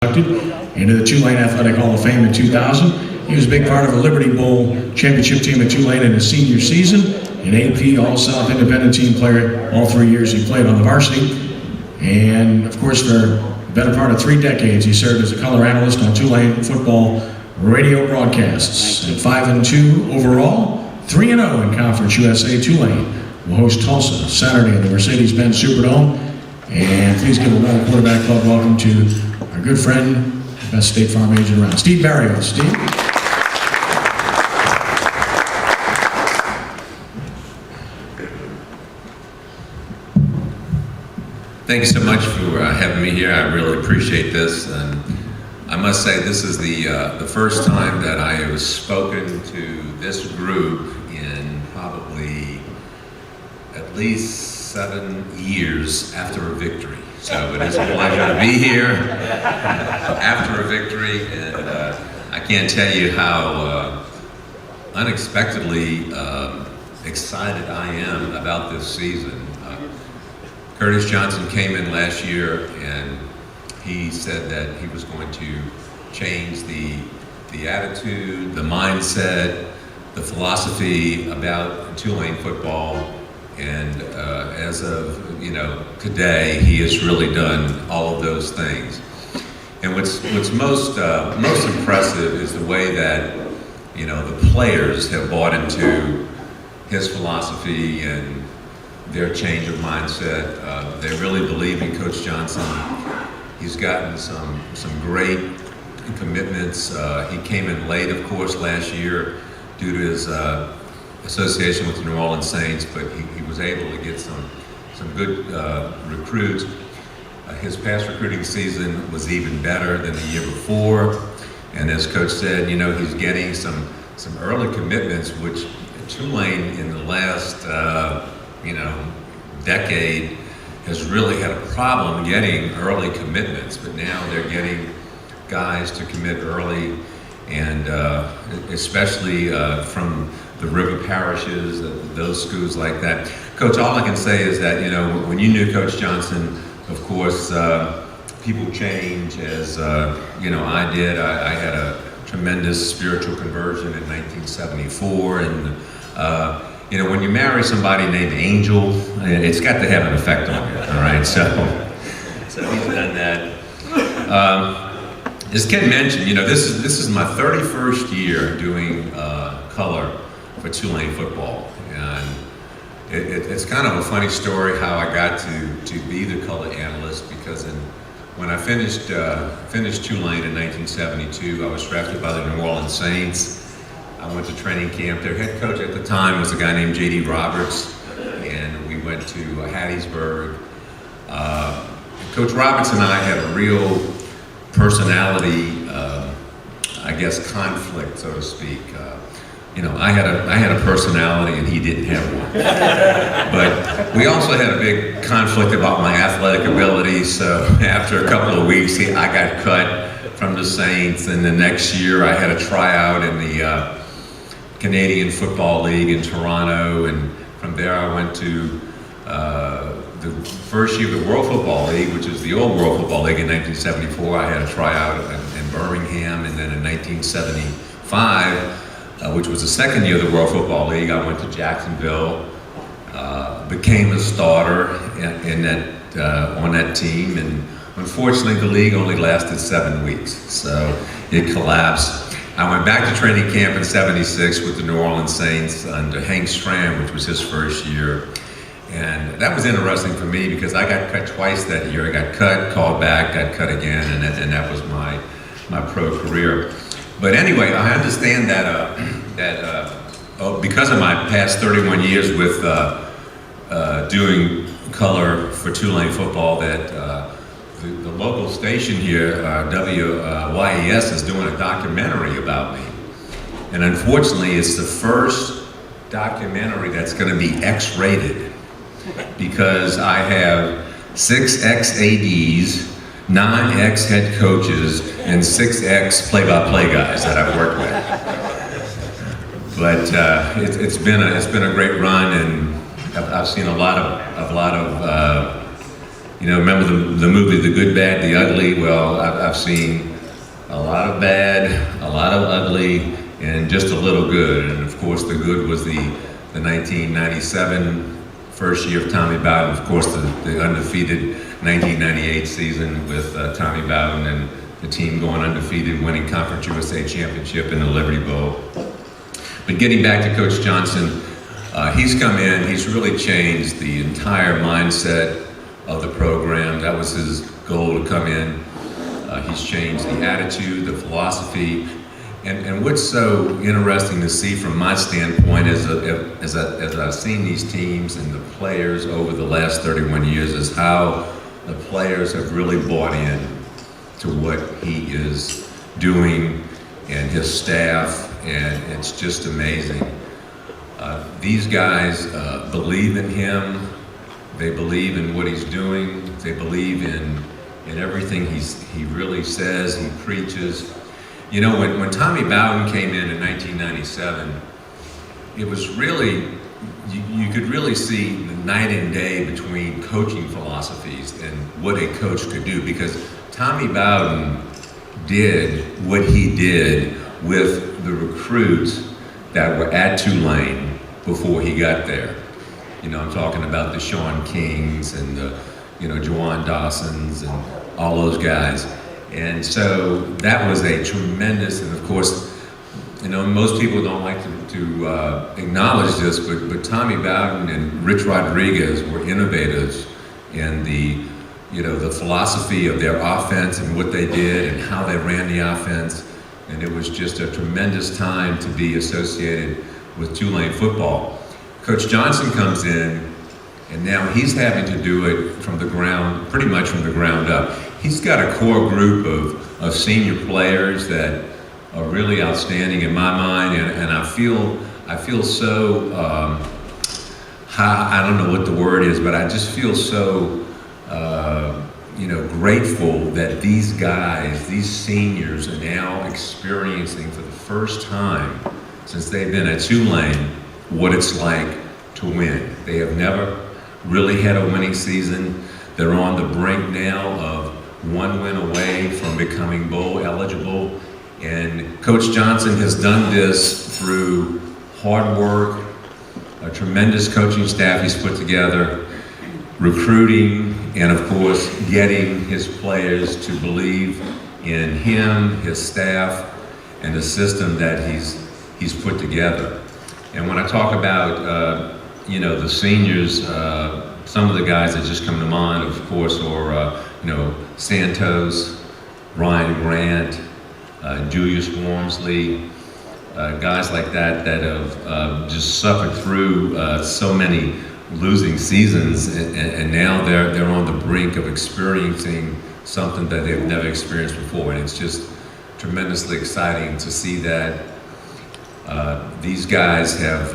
into the Tulane Athletic Hall of Fame in 2000. He was a big part of the Liberty Bowl championship team at Tulane in his senior season, an AP All-South Independent Team player all 3 years he played on the varsity. And of course, for the better part of 3 decades, he served as a color analyst on Tulane football radio broadcasts. At 5-2 overall, 3-0 in Conference USA. Tulane will host Tulsa Saturday at the Mercedes-Benz Superdome. And please give a warm quarterback club welcome to our good friend, best State Farm agent around, Steve Barrios. Steve. Thank you so much for having me here. I really appreciate this, and I must say this is the first time that I have spoken to this group in probably at least 7 years after a victory. So it is a pleasure to be here after a victory, and I can't tell you how unexpectedly excited I am about this season. Curtis Johnson came in last year and he said that he was going to change the attitude, the mindset, the philosophy about Tulane football. And as of today, he has really done all of those things. And what's most impressive is the way that the players have bought into his philosophy and their change of mindset. They really believe in Coach Johnson. He's gotten some great commitments. He came in late, of course, last year due to his association with the New Orleans Saints, but he was able to get some good recruits. His past recruiting season was even better than the year before. And as Coach said, he's getting some early commitments, which Tulane in the last decade has really had a problem getting early commitments, but now they're getting guys to commit early, and especially from the river parishes, those schools like that. Coach, all I can say is that, when you knew Coach Johnson, of course, people change as, I did. I had a tremendous spiritual conversion in 1974, and when you marry somebody named Angel, it's got to have an effect on you, all right? So he's done that. As Ken mentioned, this is my 31st year doing color for Tulane football, and it's kind of a funny story how I got to be the color analyst, because when I finished Tulane in 1972, I was drafted by the New Orleans Saints. I went to training camp. Their head coach at the time was a guy named J.D. Roberts, and we went to Hattiesburg. Coach Roberts and I had a real personality, conflict, so to speak. I had a personality and he didn't have one. But we also had a big conflict about my athletic ability, so after a couple of weeks, I got cut from the Saints, and the next year I had a tryout in the Canadian Football League in Toronto, and from there I went to the first year of the World Football League, which is the old World Football League in 1974. I had a tryout in Birmingham, and then in 1975, which was the second year of the World Football League, I went to Jacksonville, became a starter on that team, and unfortunately the league only lasted 7 weeks, so it collapsed. I went back to training camp in '76 with the New Orleans Saints under Hank Stram, which was his first year. And that was interesting for me because I got cut twice that year. I got cut, called back, got cut again, and that was my pro career. But anyway, I understand that because of my past 31 years with doing color for Tulane football, that the local station here, WYES, is doing a documentary about me. And unfortunately, it's the first documentary that's going to be X-rated, because I have 6 ex-ADs, 9 ex-head coaches, and 6 ex-play-by-play guys that I've worked with. But it's been a great run, and I've seen a lot of You know, remember the movie The Good, Bad, the Ugly? Well, I've seen a lot of bad, a lot of ugly, and just a little good. And of course, the good was the 1997 first year of Tommy Bowden. Of course, the undefeated 1998 season with Tommy Bowden and the team going undefeated, winning Conference USA Championship in the Liberty Bowl. But getting back to Coach Johnson, he's come in, he's really changed the entire mindset of the program. That was his goal to come in. He's changed the attitude, the philosophy, and what's so interesting to see from my standpoint as I've seen these teams and the players over the last 31 years is how the players have really bought in to what he is doing and his staff, and it's just amazing. These guys believe in him. They believe in what he's doing. They believe in everything he really says, he preaches. You know, when Tommy Bowden came in 1997, it was really, you could really see the night and day between coaching philosophies and what a coach could do, because Tommy Bowden did what he did with the recruits that were at Tulane before he got there. You know, I'm talking about the Sean Kings and the, Juwan Dawsons and all those guys. And so that was a tremendous, and of course, most people don't like to acknowledge this, but Tommy Bowden and Rich Rodriguez were innovators in the philosophy of their offense and what they did and how they ran the offense. And it was just a tremendous time to be associated with Tulane football. Coach Johnson comes in, and now he's having to do it from the ground, pretty much from the ground up. He's got a core group of senior players that are really outstanding in my mind, and I feel so, I don't know what the word is, but I just feel so, grateful that these guys, these seniors, are now experiencing for the first time since they've been at Tulane what it's like to win. They have never really had a winning season. They're on the brink now of one win away from becoming bowl eligible. And Coach Johnson has done this through hard work, a tremendous coaching staff he's put together, recruiting, and of course, getting his players to believe in him, his staff, and the system that he's put together. And when I talk about, the seniors, some of the guys that just come to mind, of course, are, Santos, Ryan Grant, Julius Wormsley, guys like that have just suffered through so many losing seasons, and now they're on the brink of experiencing something that they've never experienced before, and it's just tremendously exciting to see that. These guys have,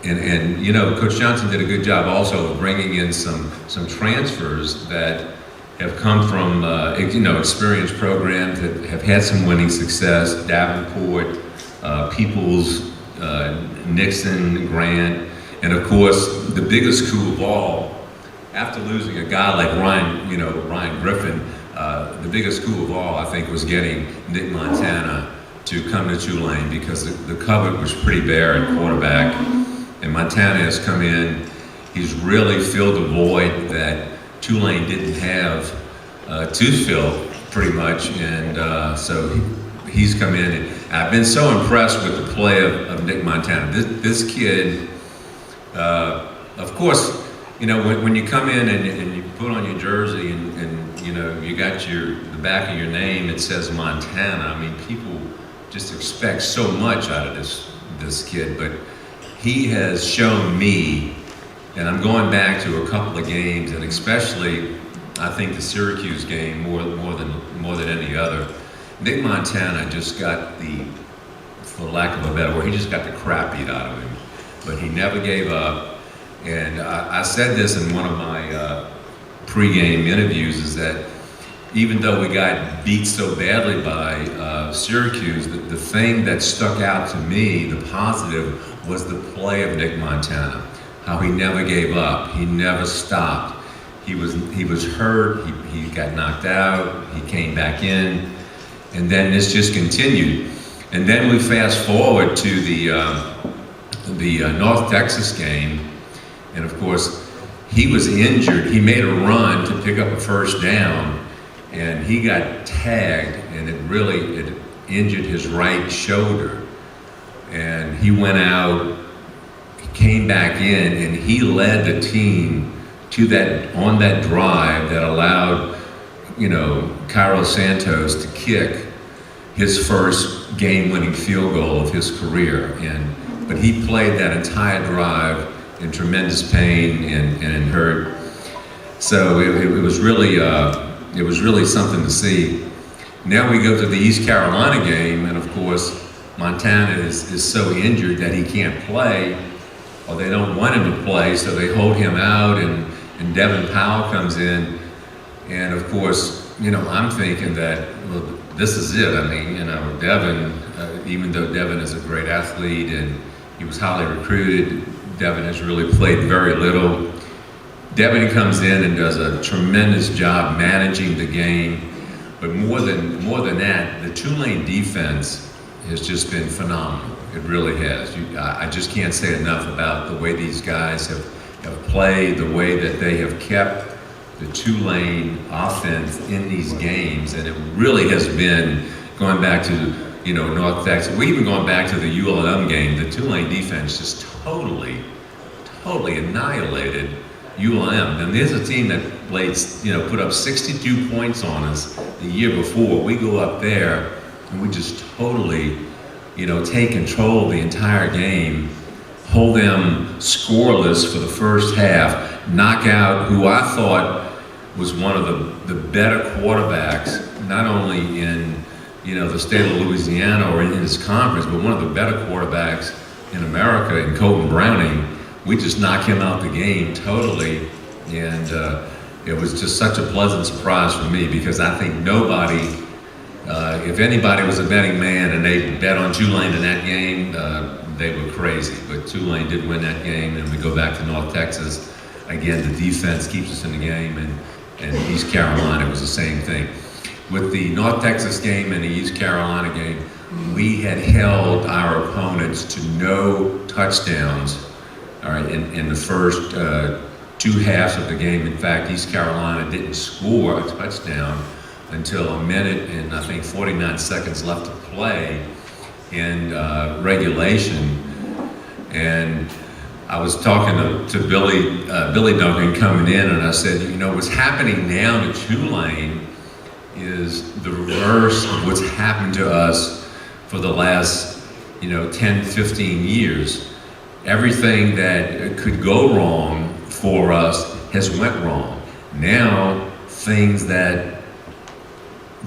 Coach Johnson did a good job also of bringing in some transfers that have come from, experienced programs that have had some winning success, Davenport, Peoples, Nixon, Grant, and of course, the biggest coup of all, after losing a guy like Ryan Griffin, the biggest coup of all, I think, was getting Nick Montana to come to Tulane, because the cupboard was pretty bare at quarterback, and Montana has come in. He's really filled the void that Tulane didn't have to fill, pretty much, and so he's come in. And I've been so impressed with the play of Nick Montana. This kid, of course, when you come in and you put on your jersey and you got the back of your name, it says Montana. I mean, people just expect so much out of this kid, but he has shown me, and I'm going back to a couple of games, and especially I think the Syracuse game more than any other. Nick Montana just got for lack of a better word, he just got the crap beat out of him, but he never gave up. And I said this in one of my pregame interviews, is that even though we got beat so badly by Syracuse, the thing that stuck out to me, the positive, was the play of Nick Montana. How he never gave up, he never stopped. He was hurt. He got knocked out. He came back in, and then this just continued. And then we fast forward to the North Texas game, and of course he was injured. He made a run to pick up a first down, and he got tagged, and it injured his right shoulder. And he went out, he came back in, and he led the team to on that drive that allowed, Cairo Santos to kick his first game-winning field goal of his career. But he played that entire drive in tremendous pain and hurt. So it was really something to see. Now we go to the East Carolina game, and of course, Montana is so injured that he can't play, or they don't want him to play, so they hold him out, and Devin Powell comes in. And of course, I'm thinking that, well, this is it. I mean, Devin, even though Devin is a great athlete and he was highly recruited, Devin has really played very little. Devin comes in and does a tremendous job managing the game. But more than that, the Tulane defense has just been phenomenal. It really has. I just can't say enough about the way these guys have played, the way that they have kept the Tulane offense in these games, and it really has been, going back to North Texas, even going back to the ULM game, the Tulane defense just totally annihilated ULM. And there's a team that put up 62 points on us the year before. We go up there and we just totally, take control of the entire game, hold them scoreless for the first half, knock out who I thought was one of the better quarterbacks, not only in the state of Louisiana or in his conference, but one of the better quarterbacks in America, in Colton Browning. We just knocked him out the game totally, and it was just such a pleasant surprise for me, because I think nobody, if anybody was a betting man and they bet on Tulane in that game, they were crazy. But Tulane did win that game, and we go back to North Texas. Again, the defense keeps us in the game, and East Carolina was the same thing. With the North Texas game and the East Carolina game, we had held our opponents to no touchdowns, all right, in the first two halves of the game. In fact, East Carolina didn't score a touchdown until a minute and I think 49 seconds left to play in regulation. And I was talking to Billy Duncan coming in, and I said, what's happening now to Tulane is the reverse of what's happened to us for the last, 10, 15 years. Everything that could go wrong for us has went wrong. Now, things that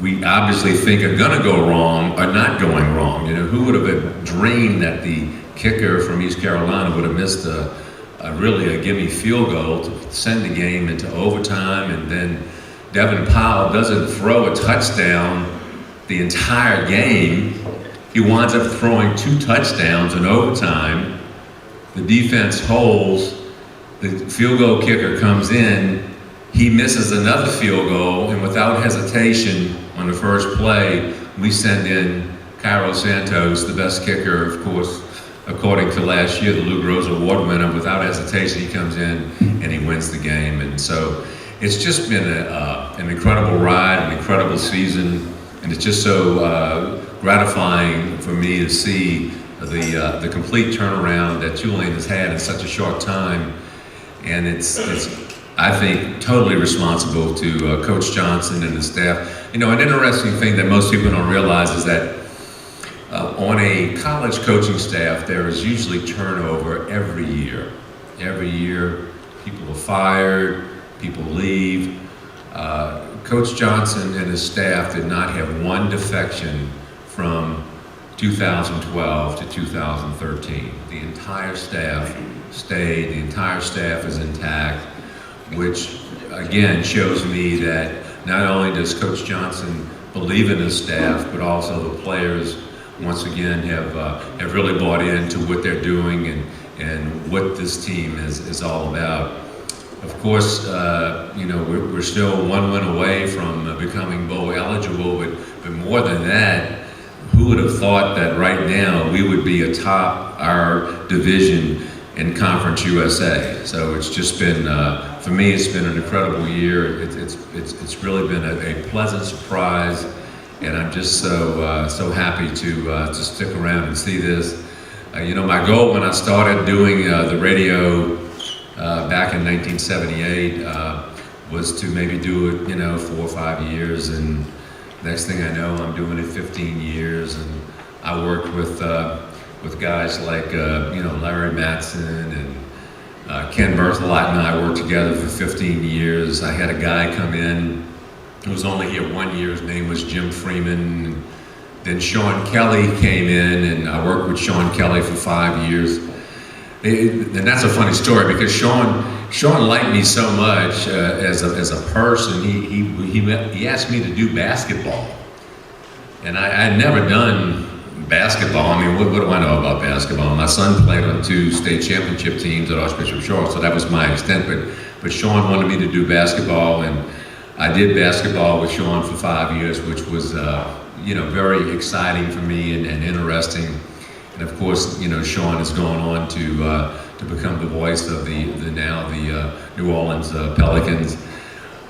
we obviously think are gonna go wrong are not going wrong. Who would have dreamed that the kicker from East Carolina would have missed a gimme field goal to send the game into overtime, and then Devin Powell doesn't throw a touchdown the entire game. He winds up throwing 2 touchdowns in overtime. The defense holds, the field goal kicker comes in, he misses another field goal, and without hesitation on the first play, we send in Cairo Santos, the best kicker, of course, according to last year, the Lou Groza Award winner. Without hesitation, he comes in and he wins the game. And so it's just been an incredible ride, an incredible season, and it's just so gratifying for me to see the complete turnaround that Tulane has had in such a short time. And it's I think, totally responsible to Coach Johnson and his staff. An interesting thing that most people don't realize is that on a college coaching staff, there is usually turnover every year. Every year, people are fired, people leave. Coach Johnson and his staff did not have one defection from 2012 to 2013. The entire staff stayed, the entire staff is intact, which again shows me that not only does Coach Johnson believe in his staff, but also the players once again have really bought into what they're doing and what this team is all about. Of course, we're still one win away from becoming bowl eligible, but more than that, who would have thought that right now we would be atop our division in Conference USA? So it's just been, for me, it's been an incredible year. It's really been a pleasant surprise, and I'm just so happy to stick around and see this. My goal when I started doing the radio back in 1978 was to maybe do it, 4 or 5 years, and next thing I know, I'm doing it 15 years, and I worked with guys like Larry Matson and Ken Berthelot, and I worked together for 15 years. I had a guy come in who was only here 1 year. His name was Jim Freeman. Then Sean Kelly came in, and I worked with Sean Kelly for 5 years. And that's a funny story because Sean liked me so much as a person. He asked me to do basketball, and I had never done basketball. I mean, what do I know about basketball? My son played on 2 state championship teams at Archbishop Shore, so that was my extent. But Sean wanted me to do basketball, and I did basketball with Sean for 5 years, which was very exciting for me and interesting. And of course, Sean has gone on to become the voice of the New Orleans Pelicans.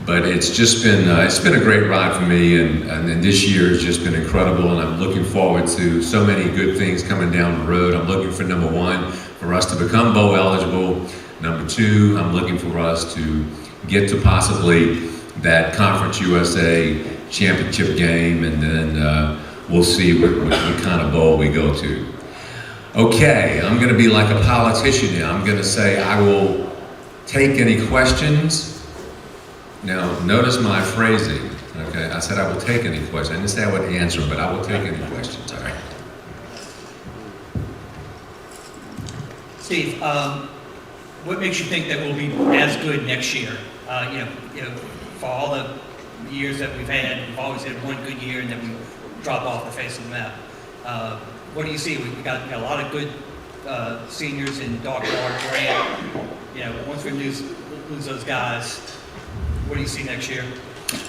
But it's just been a great ride for me, and this year has just been incredible. And I'm looking forward to so many good things coming down the road. I'm looking for number 1, for us to become bowl eligible. Number 2, I'm looking for us to get to possibly that Conference USA championship game, and then we'll see what kind of bowl we go to. Okay, I'm going to be like a politician now. I'm going to say I will take any questions. Now, notice my phrasing. Okay, I said I will take any questions. I didn't say I would answer, but I will take any questions. All right. Steve, what makes you think that we'll be as good next year? For all the years that we've had, we've always had one good year, and then we drop off the face of the map. What do you see? We got a lot of good seniors in Darkward, Grant. Once we lose those guys, what do you see next year?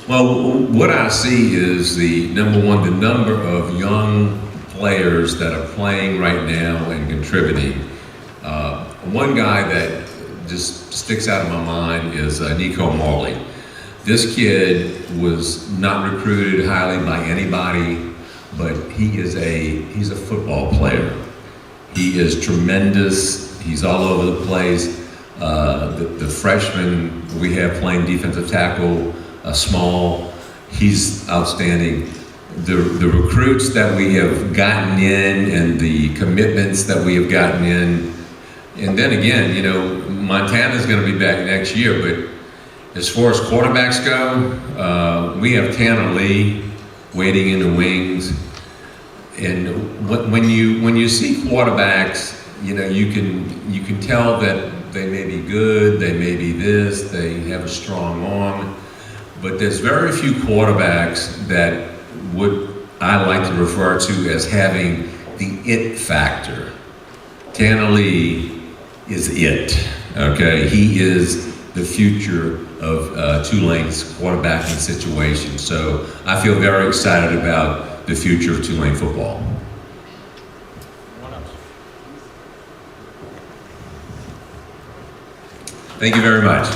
Well, what I see is the number of young players that are playing right now and contributing. One guy that just sticks out of my mind is Nico Marley. This kid was not recruited highly by anybody, but he's a football player. He is tremendous. He's all over the place. The freshman we have playing defensive tackle, Small, he's outstanding. The recruits that we have gotten in and the commitments that we have gotten in, and then again, Montana's going to be back next year, but as far as quarterbacks go, we have Tanner Lee waiting in the wings. And when you see quarterbacks, you can tell that they may be good, they may be this, they have a strong arm, but there's very few quarterbacks that I like to refer to as having the it factor. Tanner Lee is it. Okay, he is the future of Tulane's quarterbacking situation. So I feel very excited about the future of Tulane football. Thank you very much.